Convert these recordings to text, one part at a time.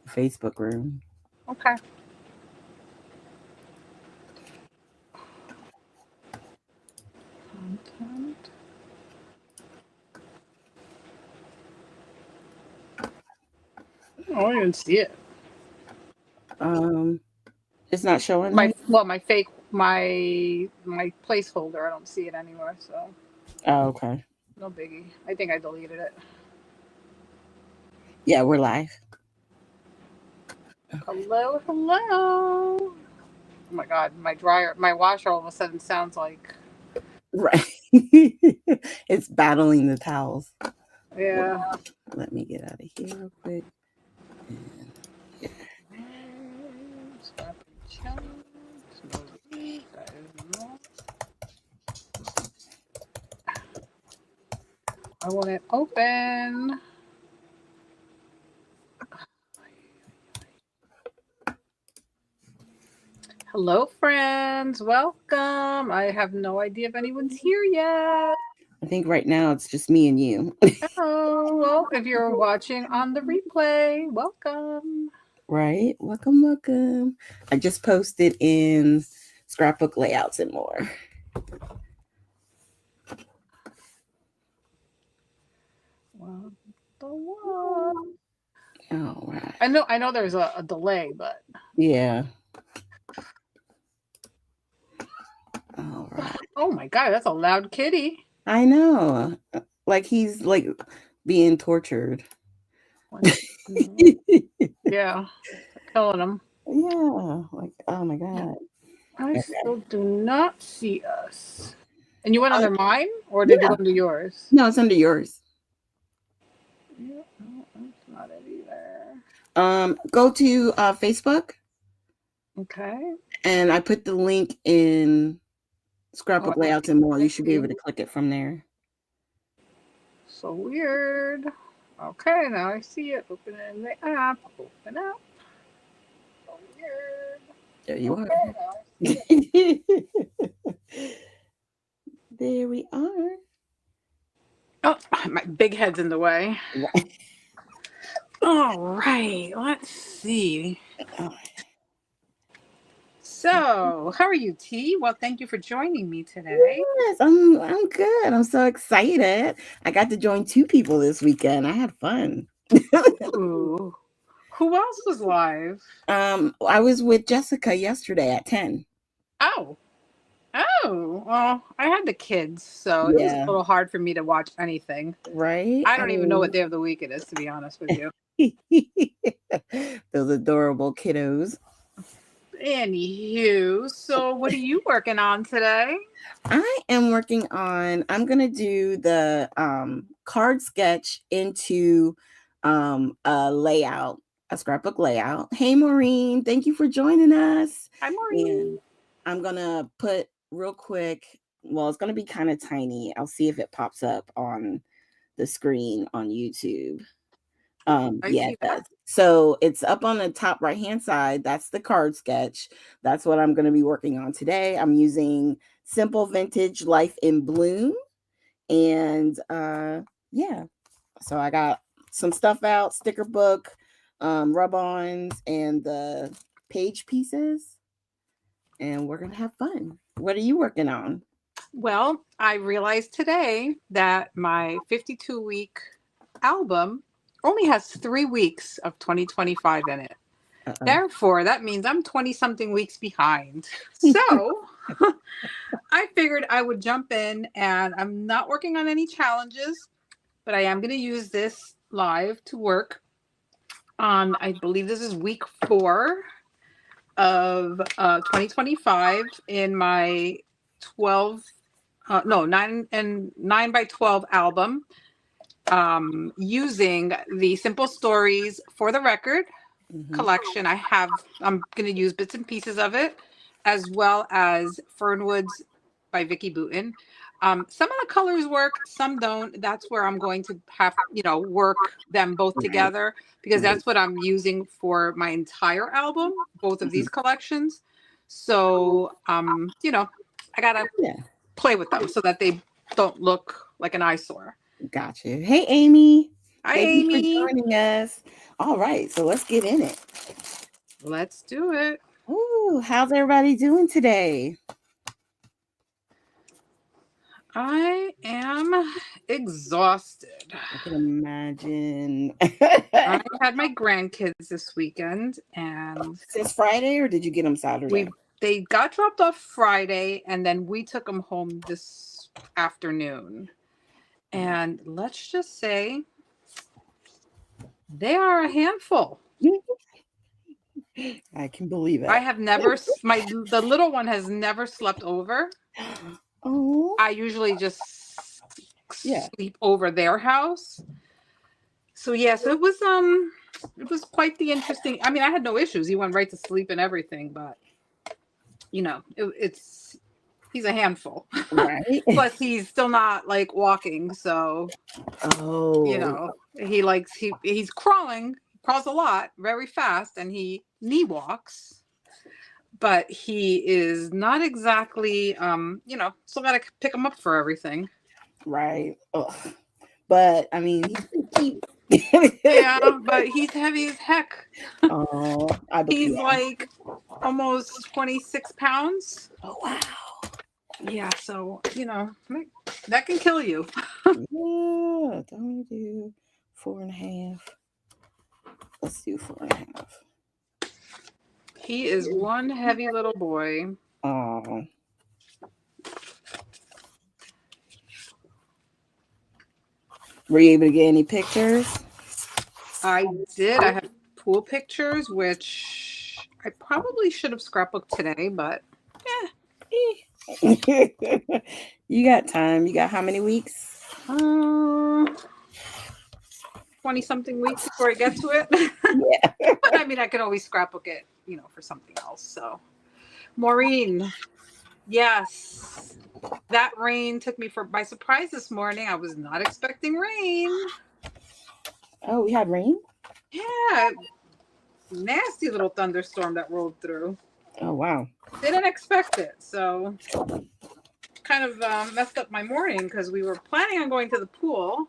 Facebook room. Okay. Content. Oh, I didn't see it. Um, it's not showing My it. well, my fake my placeholder. I don't see it anywhere, so Oh, okay. no biggie. I think I deleted it. Yeah, we're live. Hello, hello. Oh my god, my washer all of a sudden sounds like Right. It's battling the towels. Well, yeah. let me get out of here real quick. And yeah. Scrappy chunks, no these. That is not. I want it open. Hello, friends. Welcome. I have no idea if anyone's here yet. I think right now it's just me and you. Oh, well, if you're watching on the replay, welcome. Right? Welcome, welcome. I just posted in scrapbook layouts and more. Well, the what? All right. I know there's a delay, but Yeah. All right. oh my god, that's a loud kitty. I know. Like he's like being tortured. One, two, yeah, killing him. Yeah. Like, oh my God. I Okay. still do not see us. And you went Oh, under mine, or did you yeah. go under yours? No, it's under yours. Yeah, no, that's not it either. Go to Facebook Okay. and I put the link in Oh, scrapbook I layouts see. and more. I You should be able see. to click it from there. So weird. Okay, now I see it. Open it in the app. Open up. So weird. There you are. Okay, now I see it. There we are. Oh, my big head's in the way. Right. All right, let's see. Oh, So, how are you, T? Well, thank you for joining me today. yes, I'm good. I'm so excited. I got to join two people this weekend. I had fun. Ooh. Who else was live? I was with Jessica yesterday at 10. Oh. Oh. Well, I had the kids, so it was a Yeah, little hard for me to watch anything. right? I I don't even know what mean, day of the week it is, to be honest with you. those adorable kiddos. Anywho, so what are you working on today? I'm gonna do the card sketch into a layout, a scrapbook layout. Hey Maureen, thank you for joining us. Hi, Maureen. And I'm gonna put real quick, well, it's gonna be kind of tiny. I'll see if it pops up on the screen on YouTube. I Yeah, see it that. does. So it's up on the top right hand side. That's the card sketch. That's what I'm going to be working on today. I'm using Simple Vintage Life in Bloom. And yeah, so I got some stuff out, sticker book, rub-ons, and the page pieces. And we're going to have fun. What are you working on? Well, I realized today that my 52-week album only has 3 weeks of 2025 in it. Uh-oh. Therefore, that means I'm 20 something weeks behind. So I figured I would jump in, and I'm not working on any challenges, but I am going to use this live to work on, I believe this is week 4 of 2025 in my 12, no, 9 by 12 album, using the Simple Stories for the Record Mhm. collection. I'm going to use bits and pieces of it, as well as Fernwoods by Vicky Booten. Some of the colors work, some don't. That's where I'm going to have, work them both Right, together, because right. that's what I'm using for my entire album, both of Mhm. these collections. So, I got to Yeah, play with them so that they don't look like an eyesore. gotcha. Hey, Amy. Hi, Thank you for Amy. joining us. All right, so let's get in it. Let's do it. Ooh, how's everybody doing today? I am exhausted. I can imagine. I had my grandkids this weekend, and Since Friday, or did you get them Saturday? they got dropped off Friday, and then we took them home this afternoon. And let's just say they are a handful. I can believe I it. have never the little one has never slept over. Oh, I usually just yeah, sleep over their house. So yes, it was quite the interesting. I mean, I had no issues. He went right to sleep and everything, but it's he's a handful. right. Plus, he's still not like walking, so Oh, he's crawling. He crawls a lot, very fast, and he knee walks. But he is not exactly, still got to pick him up for everything. right. Ugh. But I mean, he's Yeah, but he's heavy as heck. oh, He's yeah. like almost 26 pounds. Oh wow. Yeah, so, that can kill you. Yeah, don't do 4.5. Let's do 4.5. He is one heavy little boy. Oh, were you able to get any pictures? I did. I have pool pictures, which I probably should have scrapbooked today, but You got time. You got how many weeks? 20 something weeks before I get to it. Yeah. But I mean, I could always scrapbook it, for something else. So, Maureen, yes, that rain took me by surprise this morning. I was not expecting rain. Oh, we had rain? Yeah, nasty little thunderstorm that rolled through. Oh, wow. Didn't expect it. So, kind of messed up my morning because we were planning on going to the pool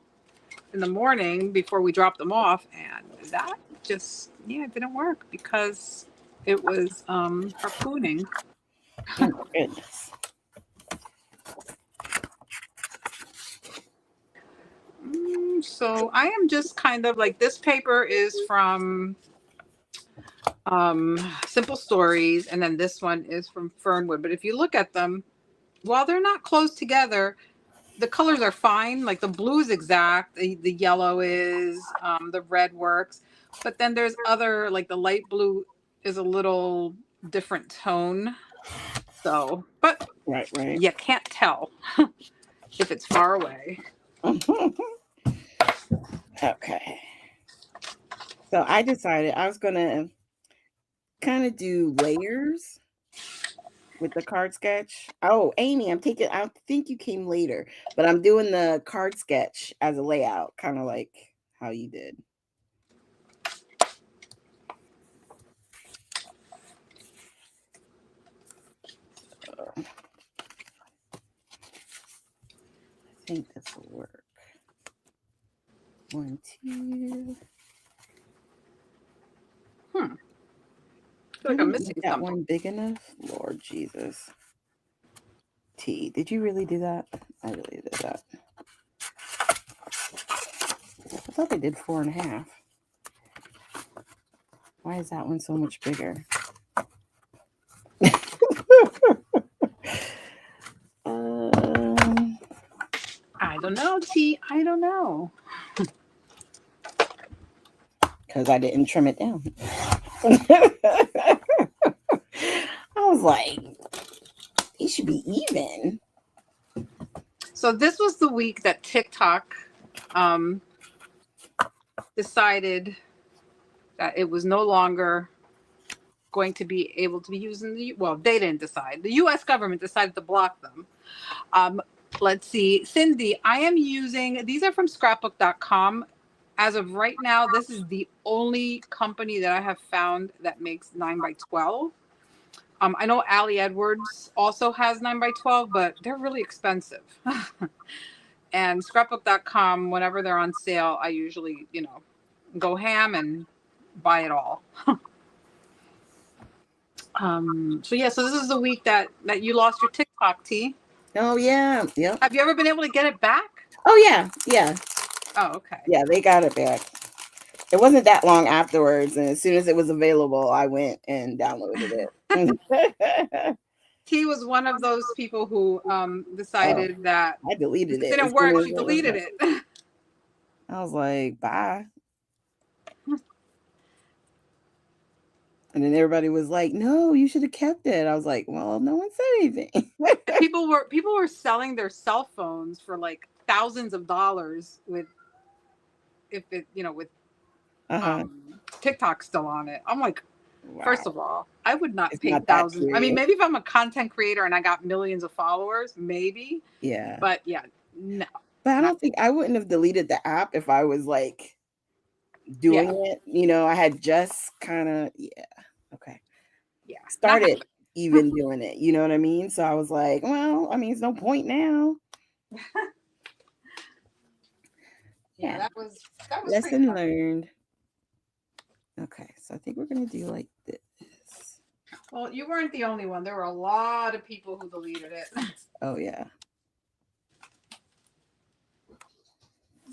in the morning before we dropped them off, and that just it didn't work because it was harpooning. Oh, goodness. So I am just kind of like, this paper is from Simple Stories, and then this one is from Fernwood. But if you look at them, while they're not close together, the colors are fine. Like the blue is exact, the yellow is, the red works. But then there's other, like the light blue is a little different tone. So, but Right. you can't tell if it's far away. Okay. So I decided I was going to kind of do layers with the card sketch. Oh, Amy, I think you came later, but I'm doing the card sketch as a layout, kind of like how you did. I think this will work. 1, 2. I feel like I'm missing that something. one big enough? Lord Jesus. T, did you really do that? I really did that. I thought they did 4.5. Why is that one so much bigger? I don't know, T. I don't know. Because I didn't trim it down. I was like, it should be even. So this was the week that TikTok decided that it was no longer going to be able to be used in they didn't decide. The U.S. government decided to block them. Let's see. Cindy, I am using, these are from scrapbook.com. As of right now, this is the only company that I have found that makes 9x12. I know Ali Edwards also has 9x12, but they're really expensive. And scrapbook.com, whenever they're on sale, I usually, go ham and buy it all. So this is the week that you lost your TikTok, T. Oh yeah. Yep. Have you ever been able to get it back? Oh yeah. Yeah. Oh, okay. Yeah, they got it back. It wasn't that long afterwards, and as soon as it was available, I went and downloaded it. He was one of those people who Oh, decided that I deleted it it as didn't soon work. as She it was deleted done. it. I was like, bye. And then everybody was like, no, you should have kept it. I was like, well, no one said anything. And people were selling their cell phones for like thousands of dollars with if it with Uh-huh. TikTok still on it. I'm like, first Wow. of all, I would not It's pay not that thousands. I mean, serious. maybe if I'm a content creator and I got millions of followers, maybe. Yeah. But yeah, no, But I not don't think I wouldn't have deleted the app if I was like doing yeah, it. I had just kind of, yeah. Okay. yeah, not Started even doing it. You know what I mean? So I was like, well, I mean, it's no point now. yeah. Yeah. That was pretty Lesson funny. learned. Okay. So I think we're going to do like this. Well, you weren't the only one. There were a lot of people who deleted it. Oh, yeah.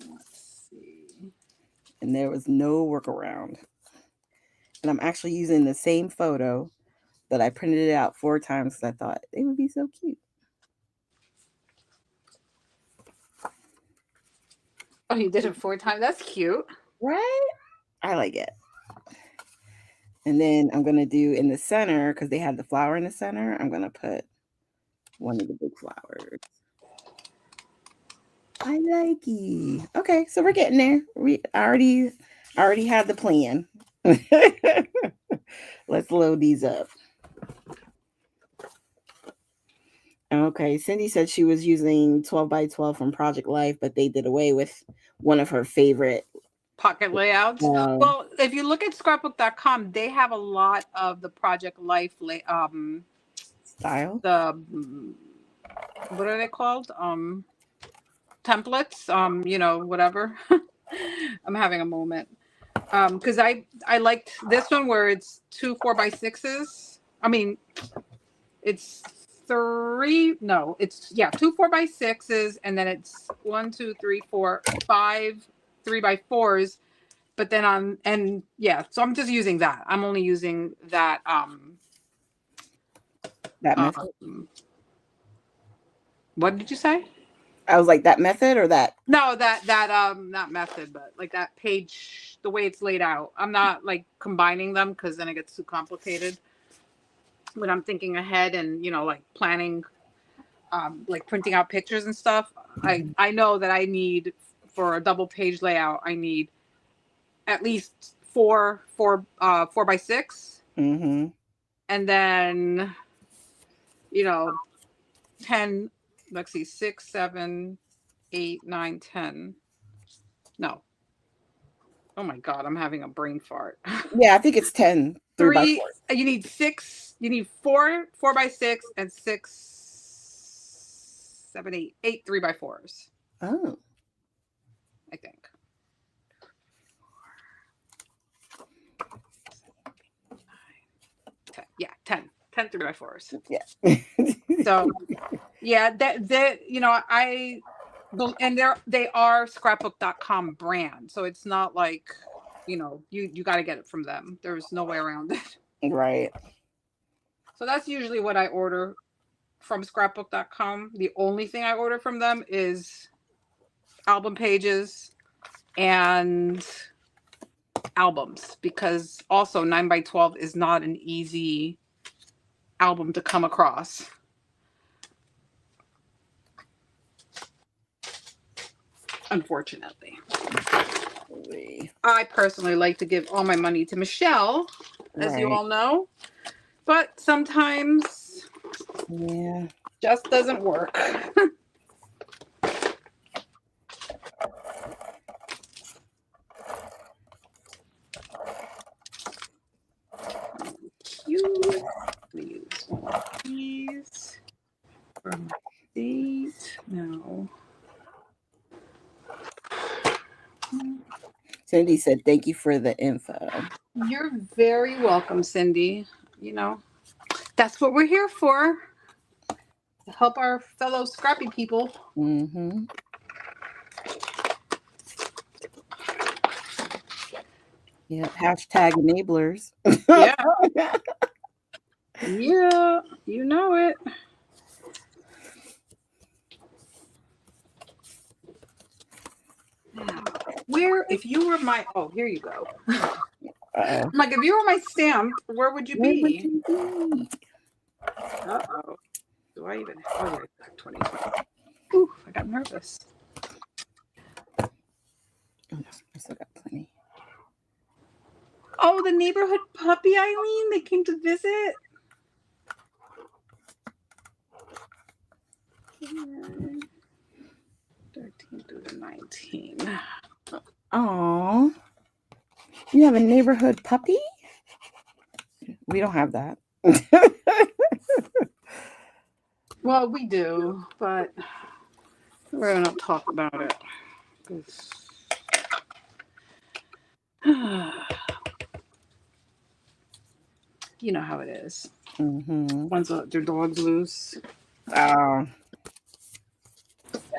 Let's see. And there was no workaround. And I'm actually using the same photo that I printed it out 4 times because I thought they would be so cute. Oh, you did it 4 times. That's cute. Right? I like it. And then I'm going to do in the center, because they have the flower in the center, I'm going to put one of the big flowers. I like it. Okay, so we're getting there. I already had the plan. Let's load these up. Okay, Cindy said she was using 12 by 12 from Project Life, but they did away with one of her favorite Pocket layouts. Well, if you look at scrapbook.com, they have a lot of the Project Life style. The what are they called? Templates. Whatever. I'm having a moment. Because I liked this one where it's 2 4x6s. I mean, it's 2 4x6s, and then it's 1, 2, 3, 4, 5 3x4s. But then so I'm just using that. I'm only using that. That method. What did you say? I was like, that method or that? No, that not method, but like that page, the way it's laid out. I'm not like combining them because then it gets too complicated. When I'm thinking ahead and like planning, like printing out pictures and stuff, I know that I need, for a double page layout, I need at least 4 by 6, Mm-hmm. and then 10. Let's see, 6, 7, 8, 9, 10. No. Oh my God, I'm having a brain fart. Yeah, I think it's 10 Three. 3x4. You need 6. You need 4 by 6, and 6, 7, 8, 8 3x4s. Oh. I think. Yeah, 10 3x4s. Yeah. So yeah, that and they are scrapbook.com brand, so it's not like you got to get it from them. There's no way around it. Right. So that's usually what I order from scrapbook.com. The only thing I order from them is album pages and albums, because also 9x12 is not an easy album to come across. Unfortunately. I personally like to give all my money to Michelle, as you all know, but sometimes just doesn't work. Cute. Let me use one of these for my date. No. Cindy said, "Thank you for the info." You're very welcome, Cindy. You know, that's what we're here for, to help our fellow scrappy people. Mm-hmm. Yep. Hashtag enablers. Yeah. Yeah, you know it. Now, where, if you were my, oh, here you go. Uh-oh. I'm like, if you were my stamp, where would you Where would be? you be? Uh oh. Do I even? Oh, yeah, 2020. Ooh, I got nervous. Oh, no, I still got plenty. Oh, the neighborhood puppy, Eileen. They came to visit. 13 through the 19. Oh, you have a neighborhood puppy? We don't have that. Well, we do, but we're going to talk about it. 'Cause you know how it is. Mm-hmm. Once their dog's loose. Oh,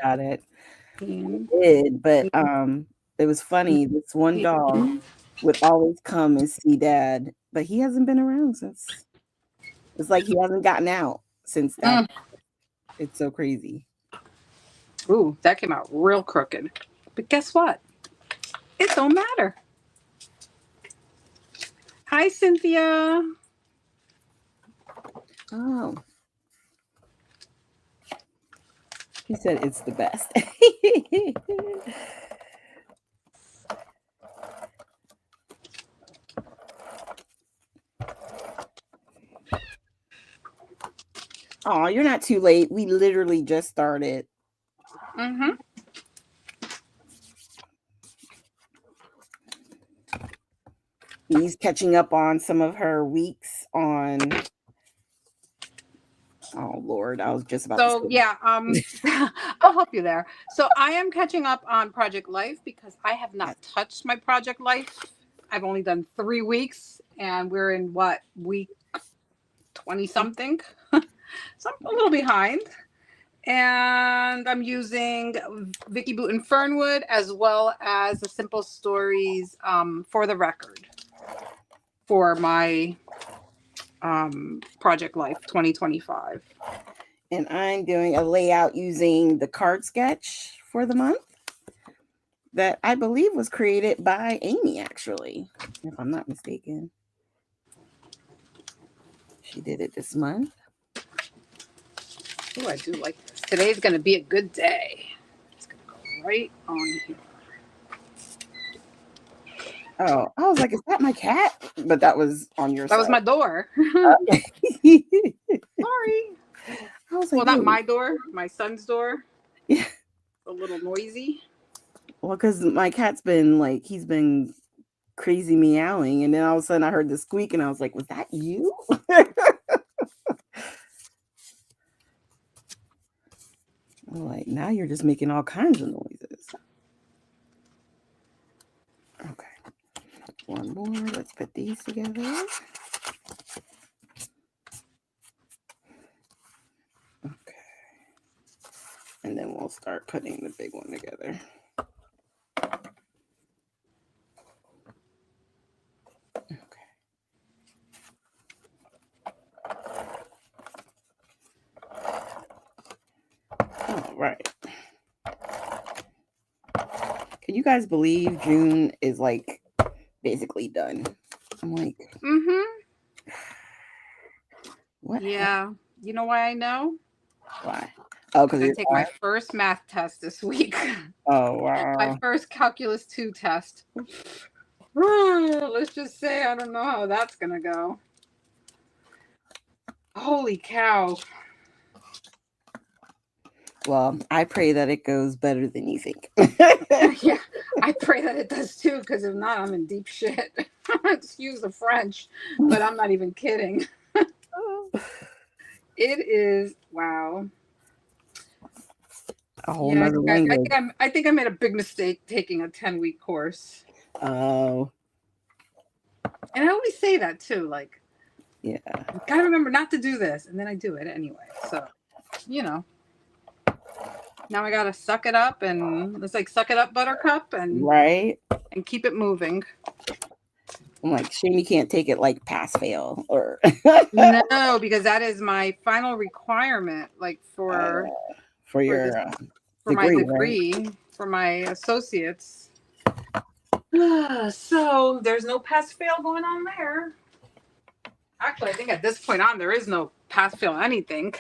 got it. And Did, but it was funny. This one dog would always come and see dad, but he hasn't been around since. It's like he hasn't gotten out since that. Mm. It's so crazy. Ooh, that came out real crooked. But guess what? It don't matter. Hi, Cynthia. Oh, he said it's the best. Oh, you're not too late. We literally just started. Mm-hmm. He's catching up on some of her weeks on. Oh Lord, I was just about to So say. yeah, I'll help you there. So I am catching up on Project Life because I have not touched my Project Life. I've only done 3 weeks, and we're in what, week 20 something. So I'm a little behind. And I'm using Vicky Booten Fernwood as well as the Simple Stories for the record for my Project Life 2025. And I'm doing a layout using the card sketch for the month that I believe was created by Amy, actually, if I'm not mistaken. She did it this month. Oh, I do like this. Today's going to be a good day. It's going to go right on here. Oh, I was like, is that my cat? But that was on your That was side. my door. I Sorry. was Well, like, not wait. my door, my son's door. Yeah. A little noisy. Well, because my cat's been like, he's been crazy meowing. And then all of a sudden I heard the squeak and I was like, was that you? I'm like, now you're just making all kinds of noises. Okay. One more. Let's put these together. Okay. And then we'll start putting the big one together. Okay. All right. Can you guys believe June is like basically done? I'm like, what? Yeah. You know why I know? Why? Oh, because I it's take my first math test this week. Oh My wow. first Calculus 2 test. Let's just say I don't know how that's going to go. Holy cow. Well, I pray that it goes better than you think. Yeah, I pray that it does too, because if not, I'm in deep shit. Excuse the French, but I'm not even kidding. It is, wow. A whole Yeah, nother language. I think I made a big mistake taking a 10-week course. Oh, And I always say that too, like, yeah. gotta remember not to do this, and then I do it anyway. So, you know, now I gotta suck it up, and it's like suck it up, Buttercup, Right? and keep it moving. I'm like, shame you can't take it like pass fail or No, because that is my final requirement, like for for this your for my degree, right? degree for my associates. So there's no pass fail going on there. Actually, I think at this point on there is no pass fail anything.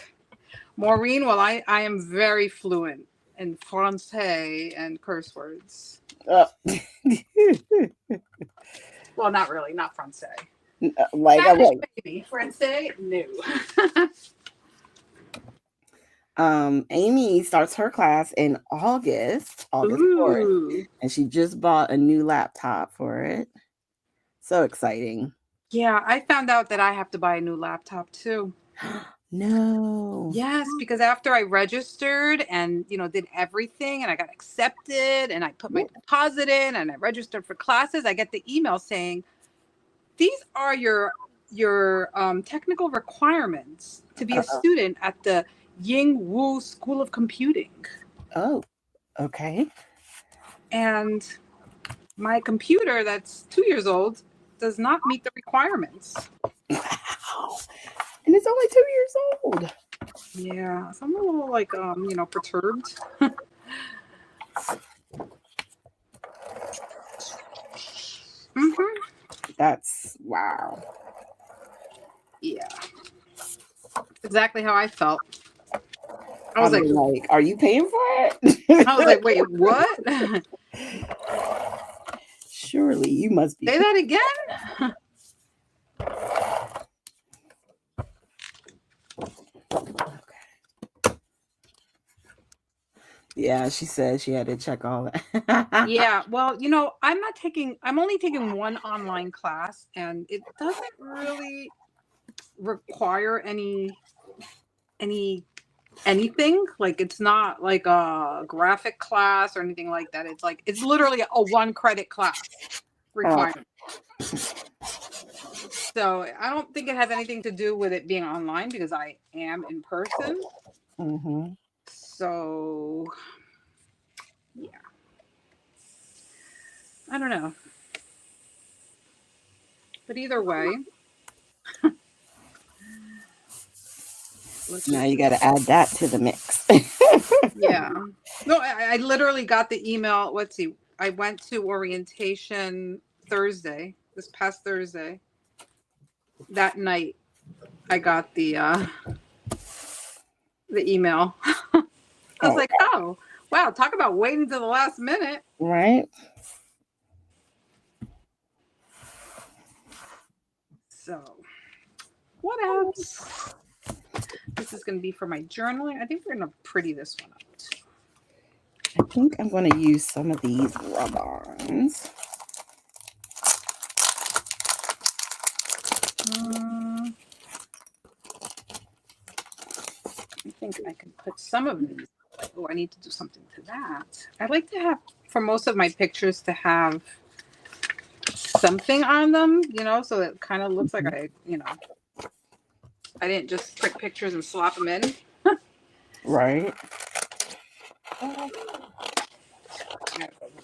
Maureen, well, I am very fluent in Francais and curse words. Uh, Well, not really, not Francais. like, Spanish, okay. maybe. Francais, no. Amy starts her class in August 4th, Ooh. and she just bought a new laptop for it. So exciting. Yeah, I found out that I have to buy a new laptop too. No. Yes, because after I registered and did everything and I got accepted and I put my deposit in and I registered for classes, I get the email saying these are your technical requirements to be a Uh-oh. student at the Ying Wu School of Computing. Oh, okay. And my computer that's 2 years old does not meet the requirements. Wow. And it's only 2 years old. Yeah, so I'm a little like perturbed. Mm-hmm. That's wow. Yeah, exactly how I felt. I was I'm like, like, are you paying for I was it? like, wait, what? Surely you must be Say paying. that again? Okay. Yeah, she said she had to check all that. Yeah, well, I'm only taking one online class and it doesn't really require any anything. Like it's not like a graphic class or anything like that. It's literally a 1 credit class Oh. requirement. So I don't think it has anything to do with it being online because I am in person. Mm-hmm. So yeah, I don't know. But either way, let's Now just you got to add that to the mix. yeah. No, I literally got the email. Let's see. I went to orientation this past Thursday. That night, I got the email. I was Oh, like, oh, wow, talk about waiting to the last minute. right. So, what else? This is going to be for my journaling. I think we're going to pretty this one up too. I think I'm going to use some of these rub-ons. I think I can put some of these. Oh, I need to do something to that. I like to have, for most of my pictures, to have something on them, so it kind of looks like I didn't just print pictures and slap them in. Right.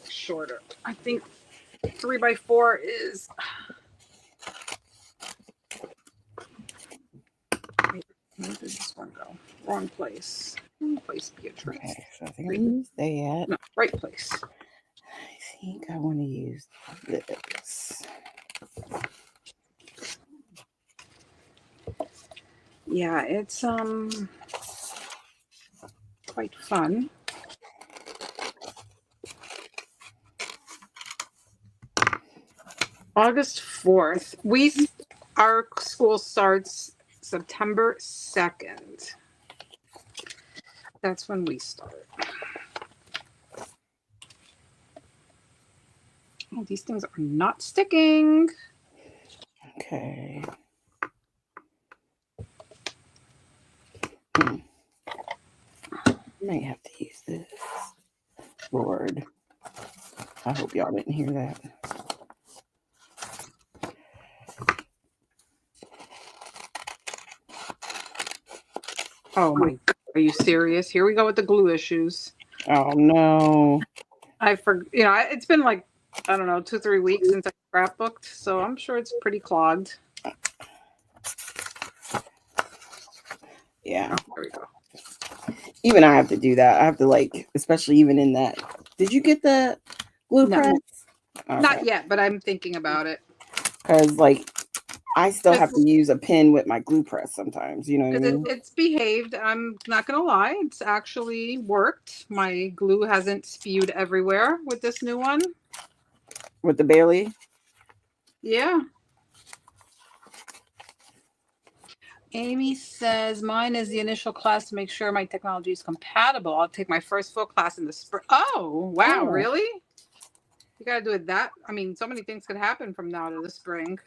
Shorter. I think 3x4 is. Where did this one go? Wrong place. Wrong place, Beatrice. Okay, so I think I use that. No, right place. I think I want to use this. Yeah, it's quite fun. August 4th. Our school starts September 2nd. That's when we start. Oh, these things are not sticking. Okay. Might have to use this. Lord. I hope y'all didn't hear that. Oh my God. Are you serious? Here we go with the glue issues. Oh no. It's been like, I don't know, 2, 3 weeks since I scrapbooked, so I'm sure it's pretty clogged. Yeah. Oh, there we go. Even I have to do that. I have to like, especially even in that. Did you get the glue No, press? not Okay. yet, but I'm thinking about it. Because like I still have to Because use a pen with my glue press sometimes. You know what I mean? it's behaved. I'm not going to lie. It's actually worked. My glue hasn't spewed everywhere with this new one. With the Bailey. Yeah. Amy says, mine is the initial class to make sure my technology is compatible. I'll take my first full class in the spring. Oh, wow. Oh. Really? You got to do it that. I mean, so many things could happen from now to the spring,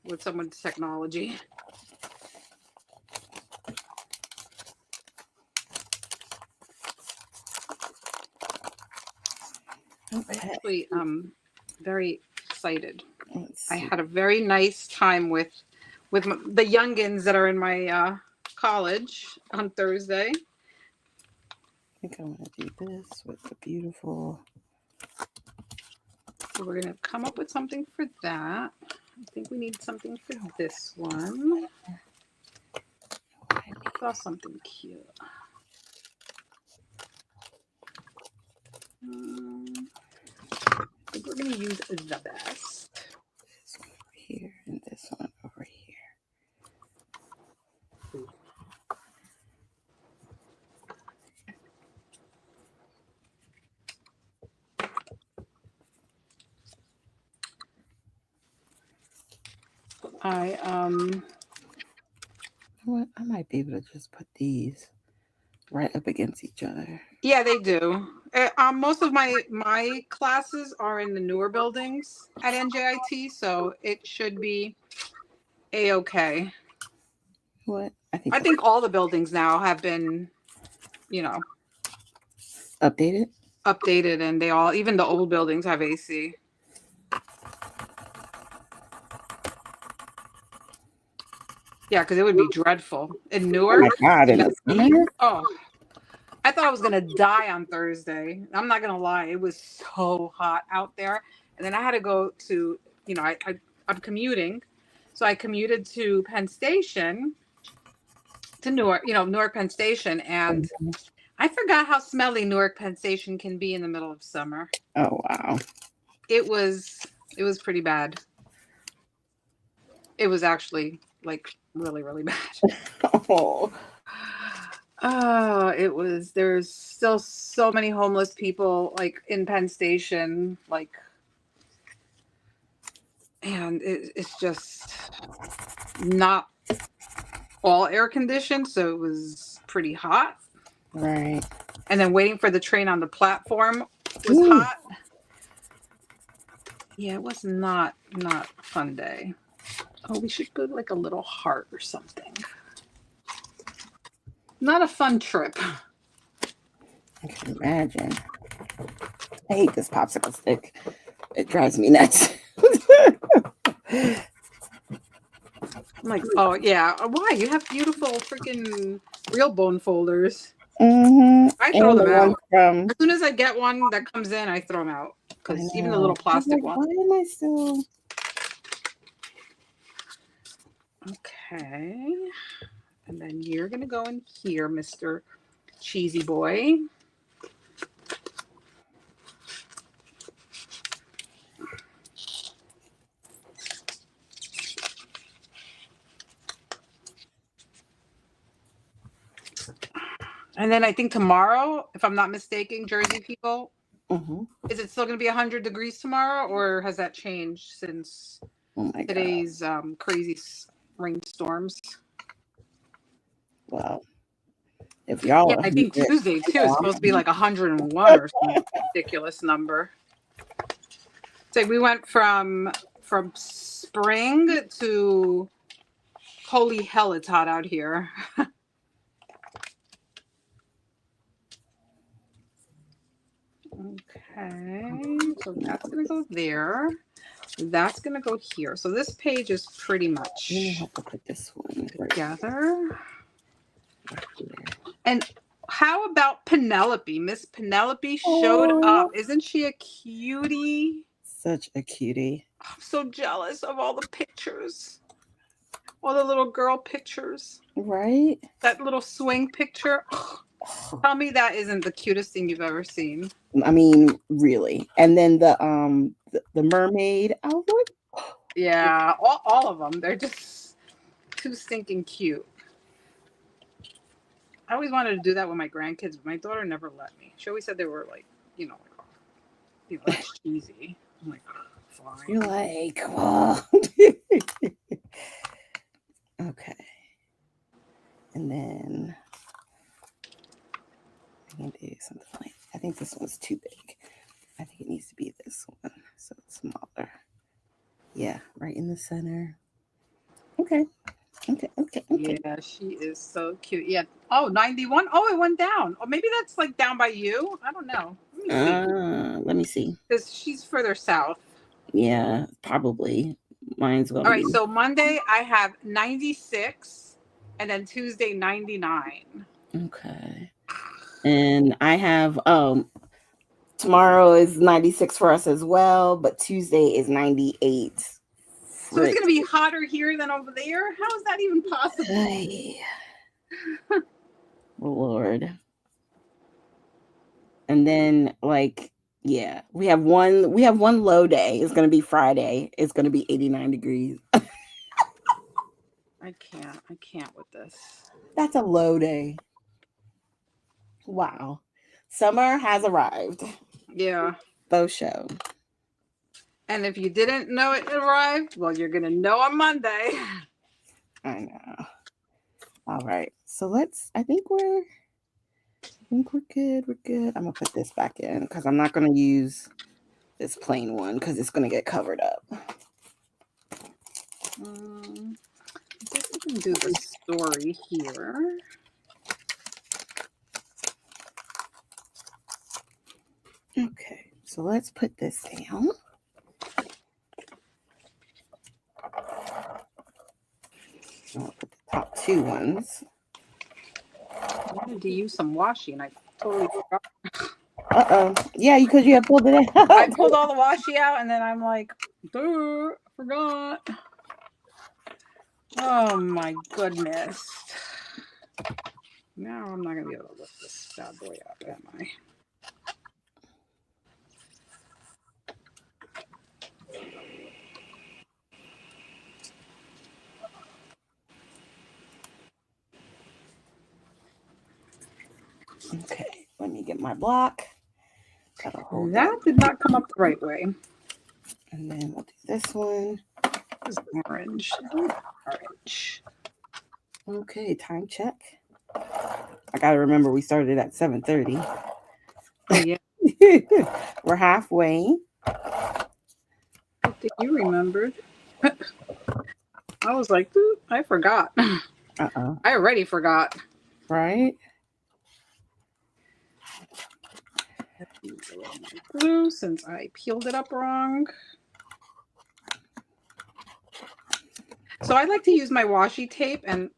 with someone's technology. Okay. Actually, very excited. Let's I see. had a very nice time with the youngins that are in my college on Thursday. I think I want to do this with the beautiful. So we're going to come up with something for that. I think we need something for this one. I saw something cute. I think we're going to use the best. This one over here and this one over here. Ooh. What? I might be able to just put these right up against each other. Yeah, they do. Most of my classes are in the newer buildings at NJIT, so it should be a-okay. What? I think all the buildings now have been, updated. updated, and even the old buildings have AC. Yeah, because it would be dreadful in Oh Newark. my God! In the summer. Oh, I thought I was gonna die on Thursday. I'm not gonna lie; it was so hot out there. And then I had to go to, I'm commuting, so I commuted to Penn Station, to Newark, Newark Penn Station, and I forgot how smelly Newark Penn Station can be in the middle of summer. Oh wow! It was pretty bad. It was actually like really, really bad. Oh. It was, there's still so many homeless people like in Penn Station, and it's just not all air conditioned, so it was pretty hot. Right. And then waiting for the train on the platform was hot. Yeah, it was not a fun day. Oh, we should go like a little heart or something. Not a fun trip. I can imagine. I hate this popsicle stick. It drives me nuts. I'm like, oh yeah, why? You have beautiful freaking real bone folders. Mm-hmm. I throw And them the one out. from. As soon as I get one that comes in, I throw them out. I Because even the know. little plastic Why one. am I still? Okay. And then you're going to go in here, Mr. Cheesy Boy. And then I think tomorrow, if I'm not mistaken, Jersey people, Mm-hmm. is it still going to be 100 degrees tomorrow, or has that changed since Oh my God. today's crazy rainstorms? Well, if y'all, Yeah, I think Tuesday too is supposed to be like 101 or some ridiculous number. So we went from spring to holy hell, it's hot out here. Okay, so that's gonna go there. That's gonna go here. So this page is pretty much you have to put this one right. together. And how about Penelope? Miss Penelope showed up. Oh, Isn't she a cutie? such a cutie. I'm so jealous of all the pictures. All the little girl pictures. Right? That little swing picture. Tell me that isn't the cutest thing you've ever seen. I mean, really. And then the mermaid. Oh, look. Yeah, all of them. They're just too stinking cute. I always wanted to do that with my grandkids, but my daughter never let me. She always said they were like, that's cheesy. I'm like, You're fine. like, well. Okay. And then I can do something like, I think this one's too big. I think it needs to be this one. So it's smaller. Yeah, right in the center. Okay. Okay. Yeah, she is so cute. Yeah. Oh, 91. Oh, it went down. Or maybe that's like down by you. I don't know. Let me see. Let me see. Because she's further south. Yeah, probably. Mine's All gonna right. be So Monday, I have 96. And then Tuesday, 99. okay. And I have tomorrow is 96 for us as well, but Tuesday is 98. So it's Frick. going to be hotter here than over there? How is that even possible? Ay. Lord. And then like yeah, we have one low day. It's gonna be Friday. It's gonna be 89 degrees. I can't with this. That's a low day. Wow. Summer has arrived. Yeah. Faux show. And if you didn't know it arrived, well, you're going to know on Monday. I know. All right. So I think we're good. We're good. I'm gonna put this back in because I'm not gonna use this plain one because it's gonna get covered up. I guess we can do the story here. Okay, so let's put this down. I'll put the top two ones. I wanted to use some washi and I totally forgot. Yeah, because you have pulled it out. I pulled all the washi out and then I'm like, duh, forgot. Oh my goodness. Now I'm not going to be able to lift this bad boy up, am I? Okay, let me get my block. That did not come up the right way. And then we'll do this one. This is orange. Orange. Okay, time check. I gotta remember we started at 7:30. Oh yeah. We're halfway. Good thing you remembered. I was like, I forgot. Uh-oh. I already forgot. Right? Blue, since I peeled it up wrong. So I like to use my washi tape, and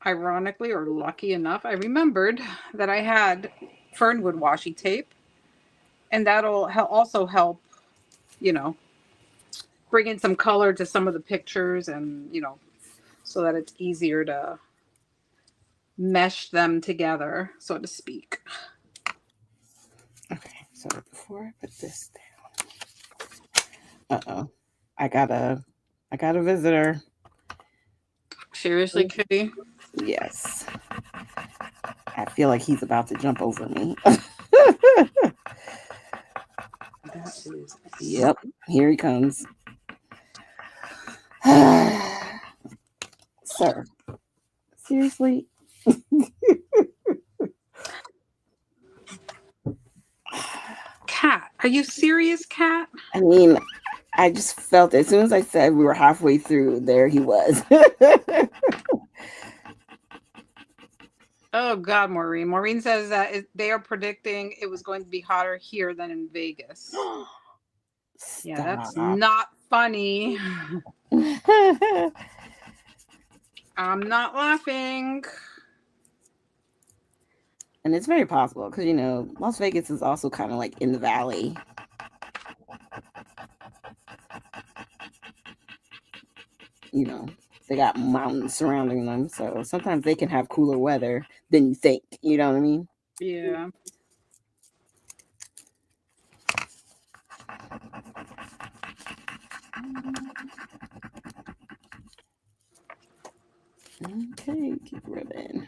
ironically, or lucky enough, I remembered that I had Fernwood washi tape, and that'll also help, bring in some color to some of the pictures, and so that it's easier to mesh them together, so to speak. Okay, so before I put this down, I got a visitor. Seriously, Kitty? Yes, I feel like he's about to jump over me. That is. Yep, here he comes. Sir, seriously? Cat, are you serious, Cat? I mean, I just felt it. As soon as I said we were halfway through, there he was. Oh God, Maureen. Maureen says that they are predicting it was going to be hotter here than in Vegas. Yeah, that's not funny. I'm not laughing. And it's very possible because, Las Vegas is also kind of like in the valley. You know, they got mountains surrounding them. So sometimes they can have cooler weather than you think. You know what I mean? Yeah. Okay, keep ribbon.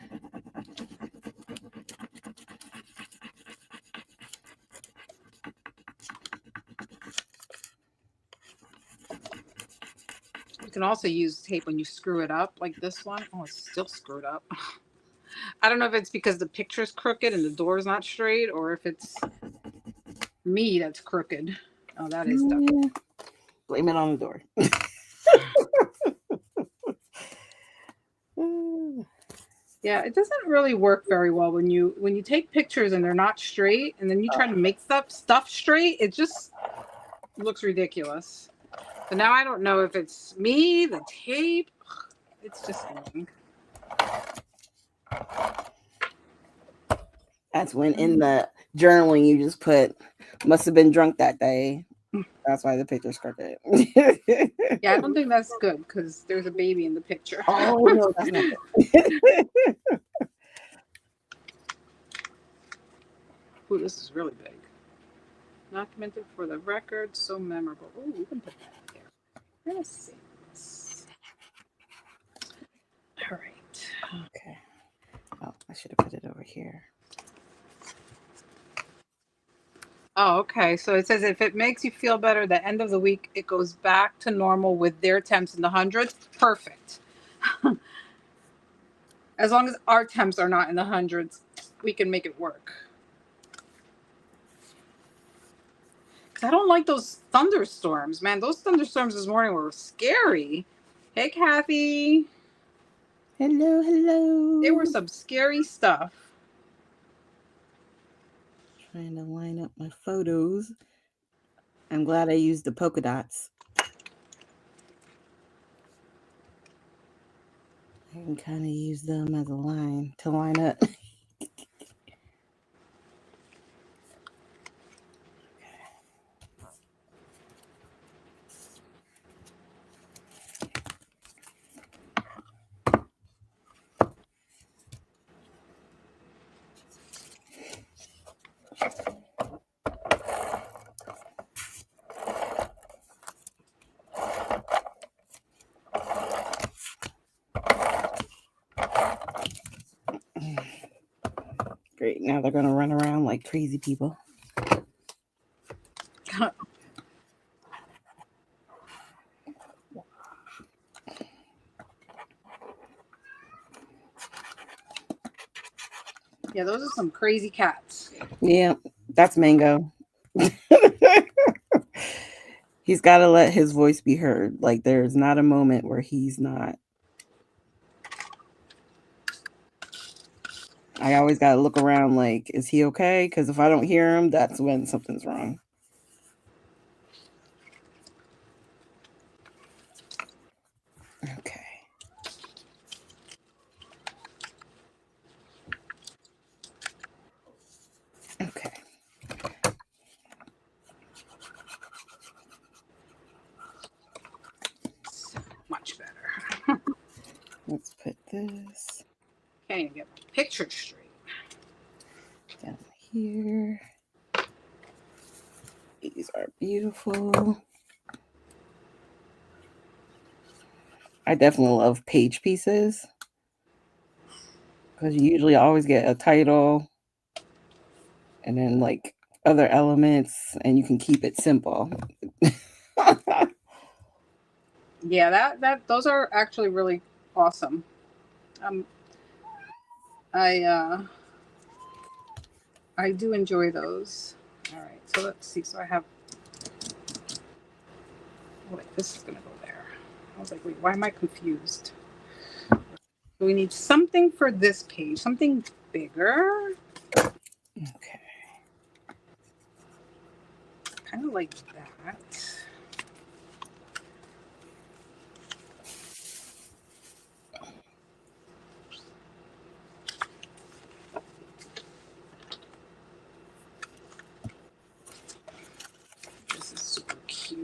You can also use tape when you screw it up, like this one. Oh, it's still screwed up. I don't know if it's because the picture's crooked and the door's not straight, or if it's me that's crooked. Oh, that is done. Yeah. Blame it on the door. Yeah, it doesn't really work very well when you take pictures and they're not straight, and then you try to make stuff straight. It just looks ridiculous. So now I don't know if it's me, the tape. It's just annoying. That's when in the journaling you just put must have been drunk that day. That's why the picture's crooked. Yeah, I don't think that's good because there's a baby in the picture. Oh no, that's not good. Ooh, this is really big. Documented for the record, so memorable. Ooh, we can put that there. We're gonna see this. All right. Okay. Oh, I should have put it over here. Oh, okay. So it says if it makes you feel better, the end of the week it goes back to normal with their temps in the hundreds. Perfect. As long as our temps are not in the hundreds, we can make it work. I don't like those thunderstorms, man. Those thunderstorms this morning were scary. Hey, Kathy. Hello, hello. There were some scary stuff. Trying to line up my photos. I'm glad I used the polka dots. I can kind of use them as a line to line up. Great. Now they're going to run around like crazy people. Yeah, those are some crazy cats. Yeah, that's Mango. He's got to let his voice be heard. Like, there's not a moment where he's not. I always got to look around like, is he okay? Because if I don't hear him, that's when something's wrong. Okay. Okay. So much better. Let's put this Can't even get my picture straight. down here. These are beautiful. I definitely love page pieces because you usually always get a title and then like other elements, and you can keep it simple. Yeah, that those are actually really awesome. Um, I I do enjoy those. All right, so let's see. So I have. Oh, wait, this is gonna go there. I was like, wait, why am I confused? We need something for this page, something bigger. Okay. Kind of like that.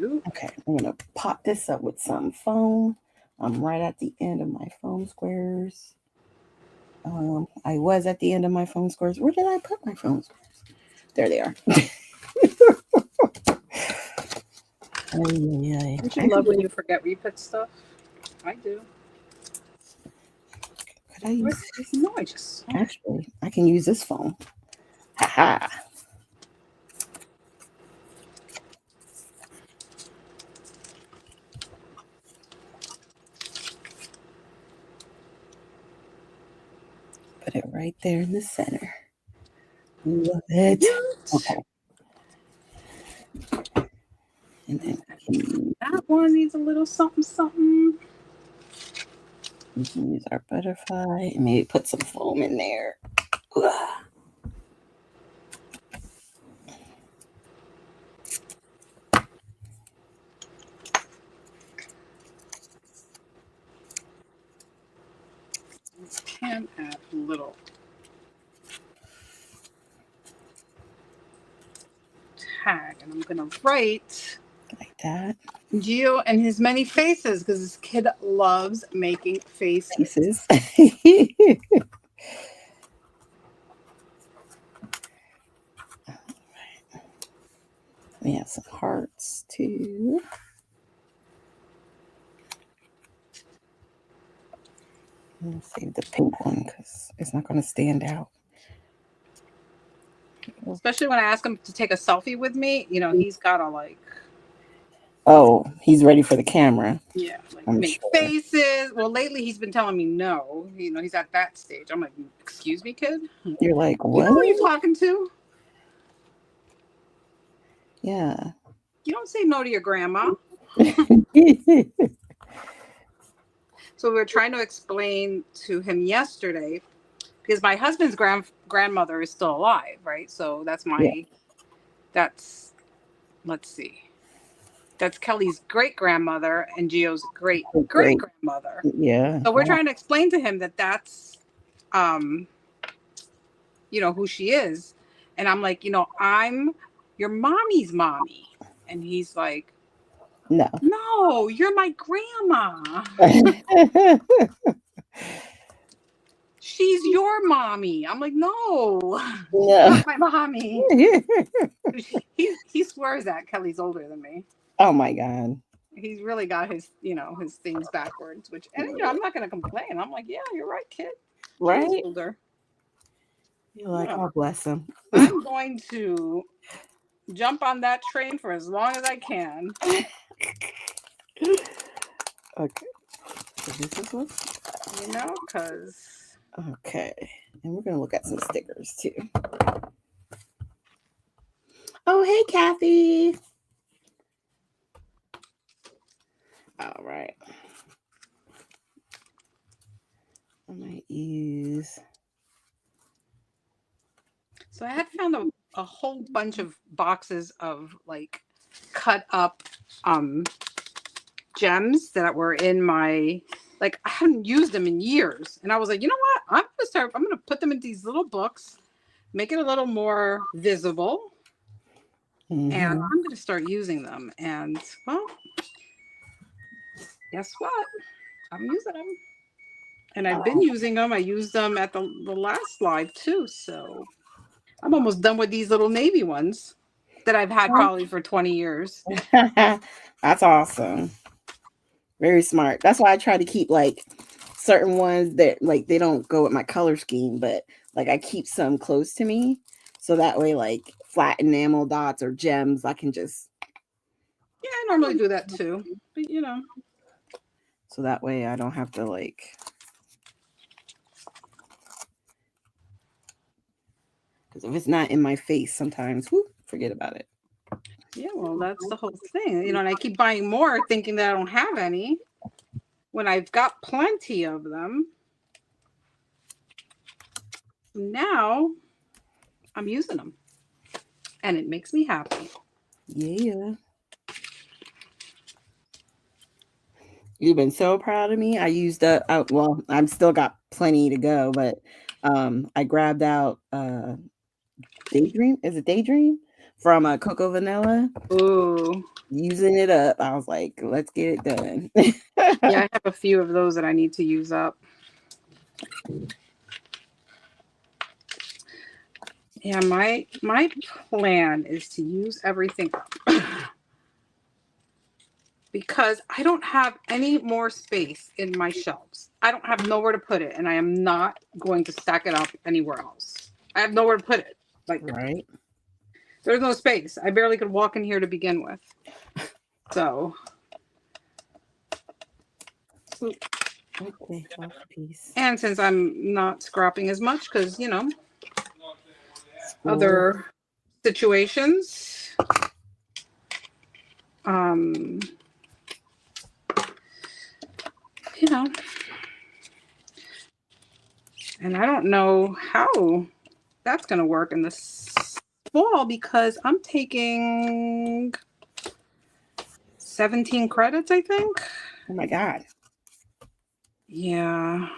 cute. Okay, I'm gonna pop this up with some foam. I'm right at the end of my foam squares. I was at the end of my foam squares. Where did I put my foam squares? There they are. Don't you I love could, when you forget where you put stuff? I do. could I use this? No, I just saw it. Actually, I can use this foam. Haha. Put it right there in the center. Love it. Cute. Okay. And then we can, That one needs a little something, something. we can use our butterfly and maybe put some foam in there. Ugh. Can add a little tag, and I'm gonna write Like that. Gio and his many faces because this kid loves making faces. Pieces. We have some hearts too. I'm gonna save the pink one because it's not going to stand out. Especially when I ask him to take a selfie with me, you know, he's gotta like, Oh, he's ready for the camera. yeah, like I'm make sure. faces. Well, lately he's been telling me no. You know, he's at that stage. I'm like, excuse me, kid. You're like, You what? know who you're talking to? Yeah. You don't say no to your grandma. So we were trying to explain to him yesterday because my husband's grandmother is still alive, right? So that's Yeah. that's let's see, that's Kelly's great grandmother and Gio's great great Great. grandmother. Yeah. So we're Wow. trying to explain to him that that's um you know who she is, and I'm like, you know, I'm your mommy's mommy, and he's like, No. no, you're my grandma. She's your mommy. I'm like, no, No. not my mommy. He swears that Kelly's older than me. Oh my God. He's really got his, you know, his things backwards, which, and you know, I'm not gonna complain. I'm like, yeah, you're right, kid. She is Right? older. You're like, Yeah. oh, bless him. I'm going to jump on that train for as long as I can. Okay. So this is what. You know, because Okay. And we're going to look at some stickers too. Oh, hey, Kathy. All right. I might use. so I had found a whole bunch of boxes of like cut up gems that were in my, like I hadn't used them in years, and I was like, you know what, I'm gonna put them in these little books, make it a little more visible, and Mm-hmm. I'm gonna start using them. And well, guess what, I'm using them, and I've been using them. I used them at the last live too, so I'm almost done with these little navy ones that I've had probably for 20 years. That's awesome. Very smart. That's why I try to keep like certain ones that like they don't go with my color scheme, but like I keep some close to me. So that way, like flat enamel dots or gems, I can just. Yeah, I normally do that too, but you know. So that way I don't have to like. Because if it's not in my face, sometimes, whoop, forget about it. Yeah, well, that's the whole thing, you know. And I keep buying more, thinking that I don't have any when I've got plenty of them. Now I'm using them, and it makes me happy. Yeah. You've been so proud of me. I used up, well, I'm still got plenty to go, but I grabbed out Daydream. Is it Daydream from a Cocoa Vanilla. Ooh. Using it up. I was like, let's get it done. Yeah, I have a few of those that I need to use up. Yeah, my plan is to use everything up because I don't have any more space in my shelves. I don't have nowhere to put it, and I am not going to stack it up anywhere else. I have nowhere to put it. Like, Right. there's no space. I barely could walk in here to begin with. So, Okay, half a piece. and since I'm not scrapping as much because, School. other situations, um, you know, and I don't know how that's going to work in this fall because I'm taking 17 credits, I think. Oh my God. Yeah,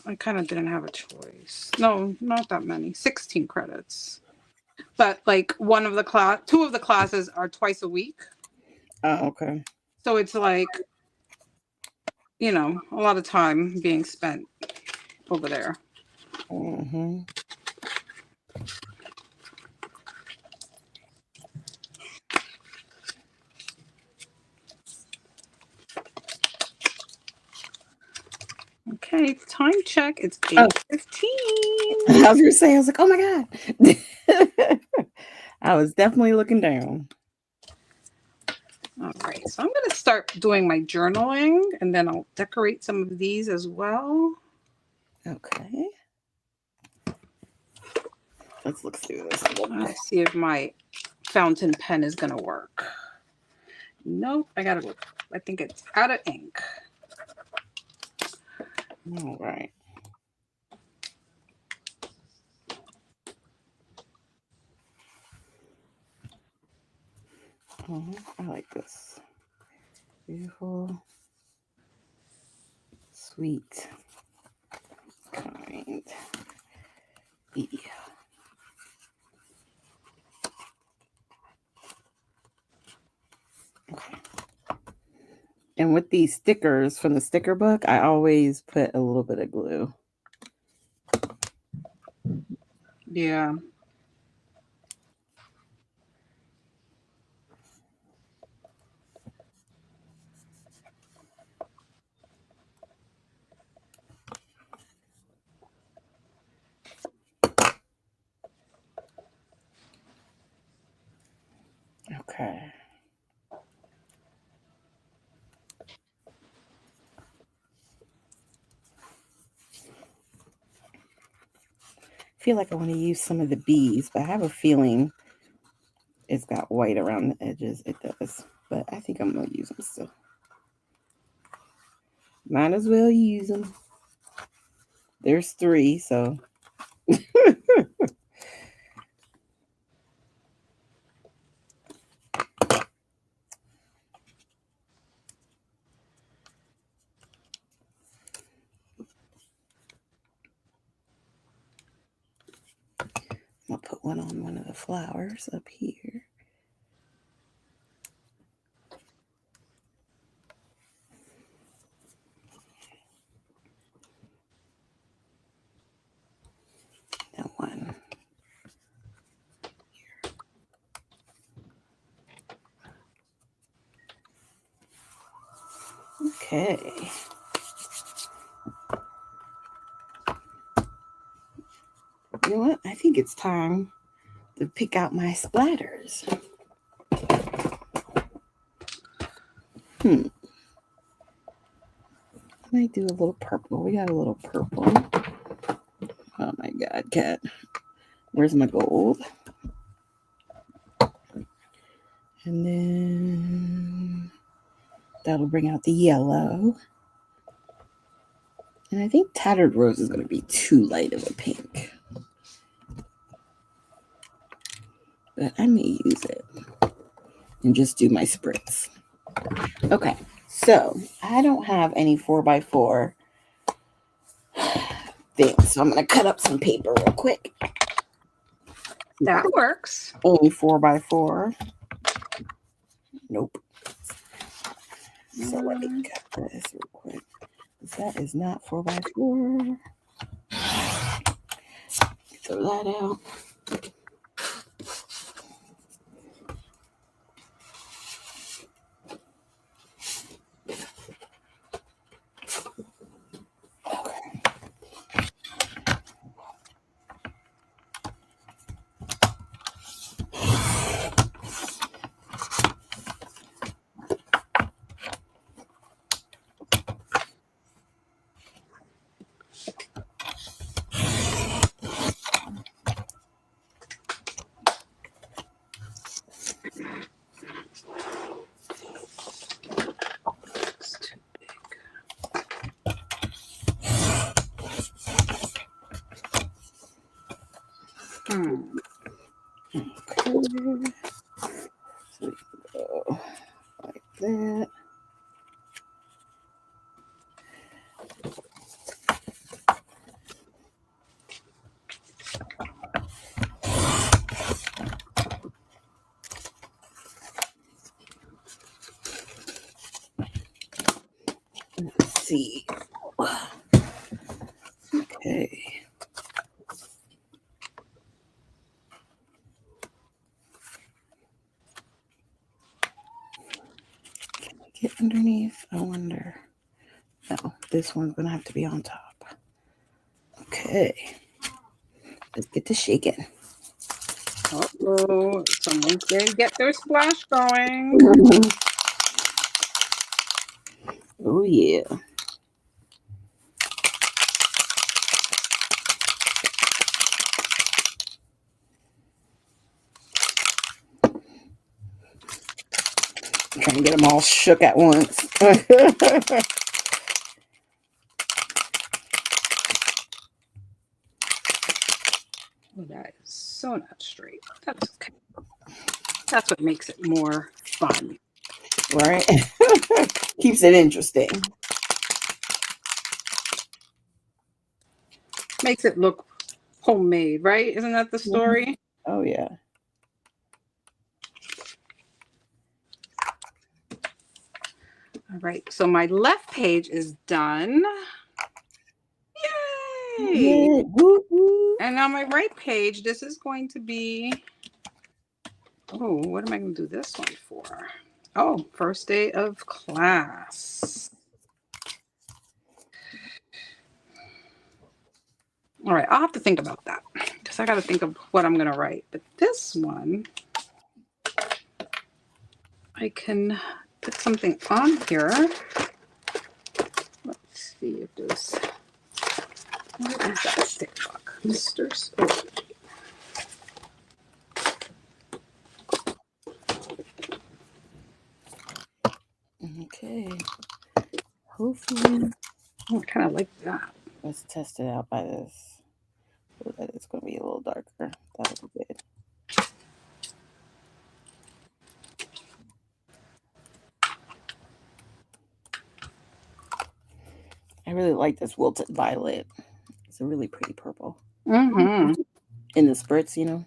I kind of didn't have a choice. No, not that many. 16 credits. But like two of the classes are twice a week. Oh, okay. So it's like, a lot of time being spent over there. Mm-hmm. Okay, time check. It's Oh, 8:15. I was gonna say, I was like, oh my God. I was definitely looking down. All right, so I'm going to start doing my journaling and then I'll decorate some of these as well. Okay. Let's look through this. Let's see if my fountain pen is going to work. Nope, I got to look. I think it's out of ink. All right. Oh, I like this. Beautiful, sweet, kind. Yeah. Okay. And with these stickers from the sticker book, I always put a little bit of glue. Yeah. Okay. I feel like I want to use some of the bees, but I have a feeling it's got white around the edges. It does, but I think I'm going to use them still. Might as well use them. There's 3, so. I'll put one on one of the flowers up here. That one. Okay. You know what? I think it's time to pick out my splatters. I might do a little purple. We got a little purple. Oh my God, cat. Where's my gold? And then that'll bring out the yellow. And I think Tattered Rose is going to be too light of a pink. But I may use it and just do my spritz. Okay, so I don't have any 4x4 things, so I'm going to cut up some paper real quick. That works. Only 4x4. Nope. So let me cut this real quick. That is not 4x4. Throw that out. Okay. So we go like that. Let's see. Okay. Can I get underneath? I wonder. No, this one's gonna have to be on top. Okay. Let's get to shaking. Uh-oh, someone's going to get their splash going. Oh, yeah. Trying to get them all shook at once. Oh, that is so not straight. That's okay. That's what makes it more fun. Right? Keeps it interesting. Makes it look homemade, right? Isn't that the story? Oh, yeah. All right. So my left page is done. Yay! Yeah. Woo, woo. And on my right page, this is going to be, oh, what am I going to do this one for? Oh, first day of class. All right, I'll have to think about that because I got to think of what I'm going to write. But this one, I can put something on here. Let's see if there's, where is that stick book? Mr. Okay. Hopefully. Oh, I kind of like that. Let's test it out by this. So that it's going to be a little darker. That'll be good. I really like this wilted violet. It's a really pretty purple. Mm-hmm. In the spritz, you know.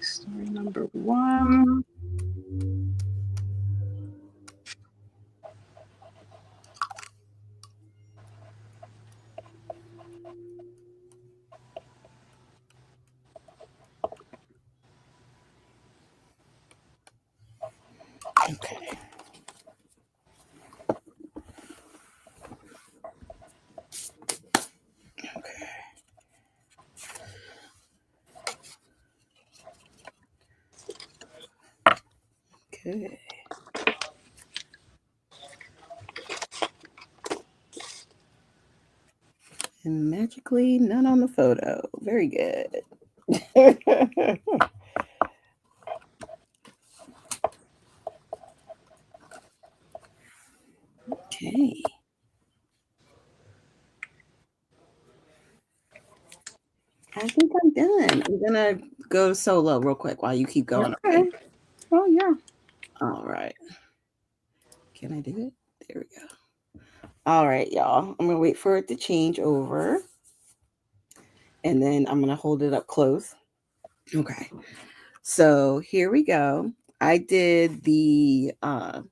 Story number 1. Okay. Okay. And magically, none on the photo. Very good. Okay. I think I'm done. I'm gonna go solo real quick while you keep going. Okay. Oh, yeah. All right. Can I do it? There we go. All right, y'all. I'm gonna wait for it to change over. And then I'm gonna hold it up close Okay. So here we go. I did the I'm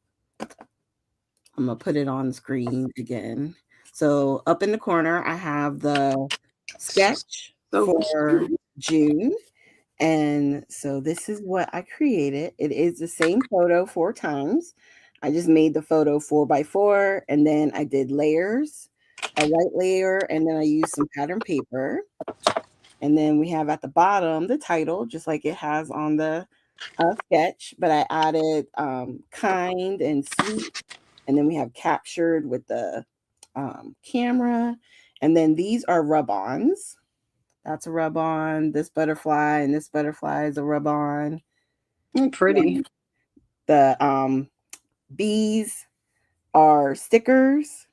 gonna put it on screen again. So up in the corner, I have the sketch So for cute. June. And so this is what I created. It is the same photo 4 times. I just made the photo 4 by 4, and then I did layers, a white layer, and then I used some pattern paper. And then we have at the bottom the title, just like it has on the sketch, but I added kind and sweet. And then we have captured with the camera. And then these are rub ons. That's a rub on. This butterfly and this butterfly is a rub on. Pretty. The bees are stickers,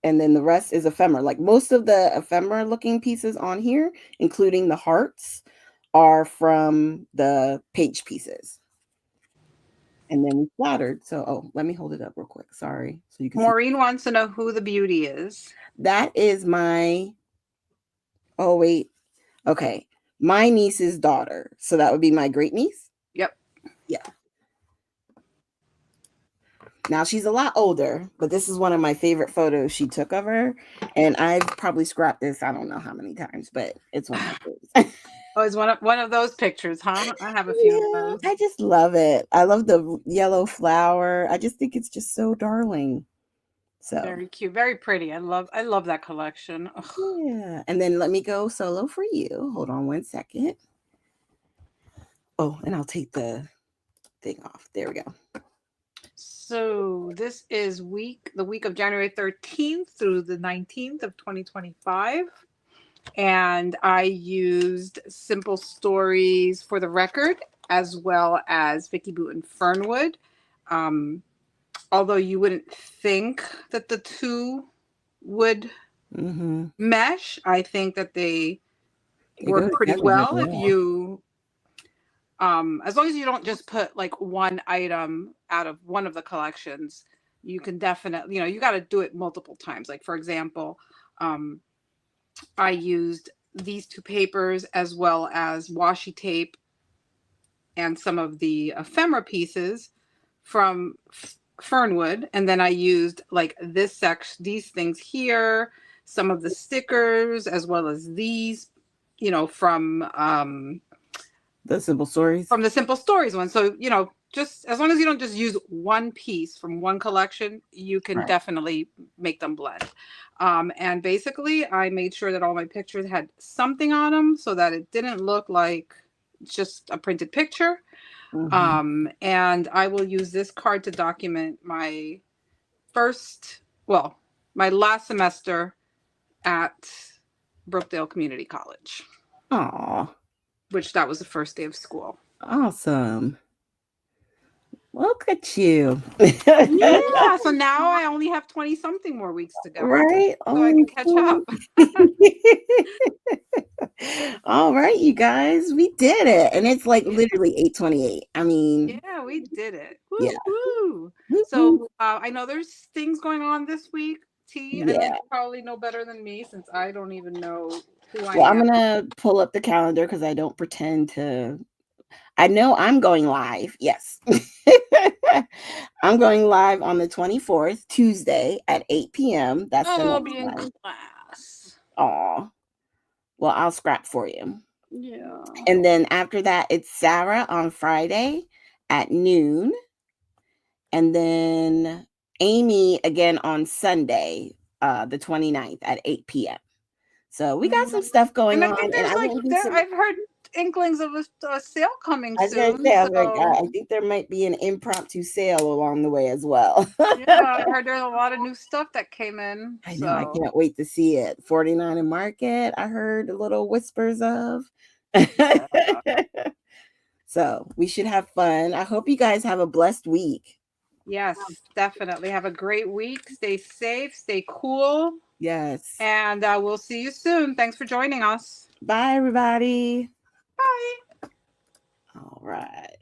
and then the rest is ephemera. Like most of the ephemera looking pieces on here, including the hearts, are from the page pieces. And then we flattered. So, oh, let me hold it up real quick. Sorry. So you can see. Maureen wants to know who the beauty is. That is my, oh, wait. Okay. My niece's daughter. So that would be my great niece. Yep. Yeah. Now she's a lot older, but this is one of my favorite photos she took of her. And I've probably scrapped this, I don't know how many times, but it's one of my favorites. Oh, it's one of those pictures, huh? I have a few of Yeah, those. I just love it. I love the yellow flower. I just think it's just so darling. So Very cute, very pretty. I love that collection. Ugh. yeah. And then let me go solo for you. Hold on 1 second. Oh, and I'll take the thing off. There we go. So this is the week of January 13th through the 19th of 2025. And I used Simple Stories for the record, as well as Vicky Boot and Fernwood. Although you wouldn't think that the two would mesh, I think that they go work pretty together really well if well. you as long as you don't just put like one item out of one of the collections. You can definitely, you got to do it multiple times. Like, for example, I used these two papers as well as washi tape and some of the ephemera pieces from Fernwood, and then I used like this section, these things here, some of the stickers, as well as these, The simple stories. from the Simple Stories one. So, just as long as you don't just use one piece from one collection, you can Right. definitely make them blend. And basically, I made sure that all my pictures had something on them so that it didn't look like just a printed picture. And I will use this card to document my my last semester at Brookdale Community College. Aw. Which that was the first day of school. Awesome. Look at you. Yeah. So now I only have 20 something more weeks to go. Right? So I can catch Oh, up. all right, you guys, we did it. And it's like literally 8:28. I mean, Yeah, we did it. yeah. Woo-hoo. Woo-hoo. So I know there's things going on this week. T, I know you Yeah. probably know better than me since I don't even know who I Well, I'm am. gonna pull up the calendar because I don't pretend to. I know I'm going live. Yes. I'm going live on the 24th, Tuesday at 8 p.m. That's the Oh, I'll next be in one. class. Aw. Well, I'll scrap for you. Yeah. And then after that, it's Sarah on Friday at noon. And then Amy again on Sunday, the 29th at 8 p.m. So we got some stuff going And I on. think And there's I like won't do some. I've heard inklings of a sale coming I was gonna soon. say, So I think there might be an impromptu sale along the way as well. yeah, I heard there's a lot of new stuff that came in. I know, I So can't wait to see it. 49 in Market, I heard little whispers of. yeah. So we should have fun. I hope you guys have a blessed week. Yes, definitely. Have a great week. Stay safe, stay cool, Yes. and we'll see you soon. Thanks for joining us. Bye, everybody. Bye. All right.